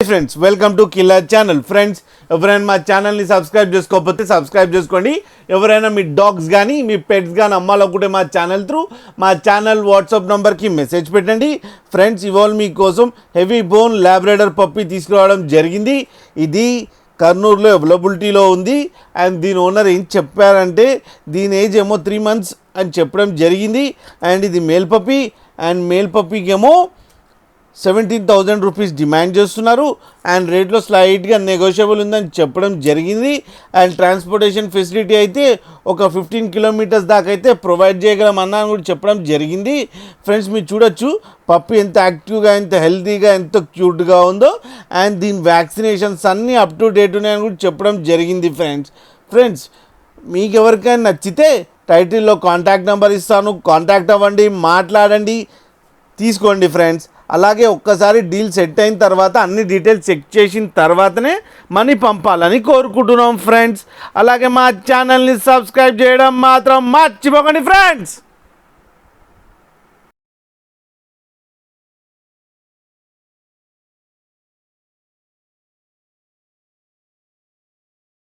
Friends welcome to killer channel. Friends ఎవరైనా మా ఛానల్ని సబ్స్క్రైబ్ చేసుకోకపోతే సబ్స్క్రైబ్ చేసుకోండి. ఎవరైనా మీ డాగ్స్ కానీ మీ పెట్స్ కానీ అమ్మాలనుకుంటే మా ఛానల్ వాట్సాప్ నెంబర్కి మెసేజ్ పెట్టండి. ఫ్రెండ్స్ ఇవాళ మీకోసం హెవీ బోన్ లాబ్రాడర్ పప్పీ తీసుకురావడం జరిగింది. ఇది కర్నూలులో అవైలబిలిటీలో ఉంది. అండ్ దీని ఓనర్ ఏం చెప్పారంటే దీని ఏజ్ ఏమో 3 months అని చెప్పడం జరిగింది. అండ్ ఇది మేల్ పప్పీ. అండ్ మేల్ పప్పీకి ఏమో 17,000 రూపీస్ డిమాండ్ చేస్తున్నారు. అండ్ రేట్లో స్లైట్గా నెగోషియబుల్ ఉందని చెప్పడం జరిగింది. అండ్ ట్రాన్స్పోర్టేషన్ ఫెసిలిటీ అయితే ఒక 15 kilometers దాకా అయితే ప్రొవైడ్ చేయగలమన్నా అని కూడా చెప్పడం జరిగింది. ఫ్రెండ్స్ మీరు చూడొచ్చు పప్పి ఎంత యాక్టివ్గా, ఎంత హెల్తీగా, ఎంత క్యూట్గా ఉందో. అండ్ దీని వ్యాక్సినేషన్స్ అన్నీ అప్ టు డేట్ ఉన్నాయని కూడా చెప్పడం జరిగింది. ఫ్రెండ్స్ మీకు ఎవరికైనా నచ్చితే టైటిల్లో కాంటాక్ట్ నెంబర్ ఇస్తాను, కాంటాక్ట్ అవ్వండి, మాట్లాడండి, తీసుకోండి. ఫ్రెండ్స్ అలాగే ఒక్కసారి డీల్ సెట్ అయిన తర్వాత అన్ని డీటెయిల్స్ చెక్ చేసిన తర్వాతనే మనీ పంపాలని కోరుకుంటున్నాం. ఫ్రెండ్స్ అలాగే మా ఛానల్ని సబ్స్క్రైబ్ చేయడం మాత్రం మర్చిపోకండి. ఫ్రెండ్స్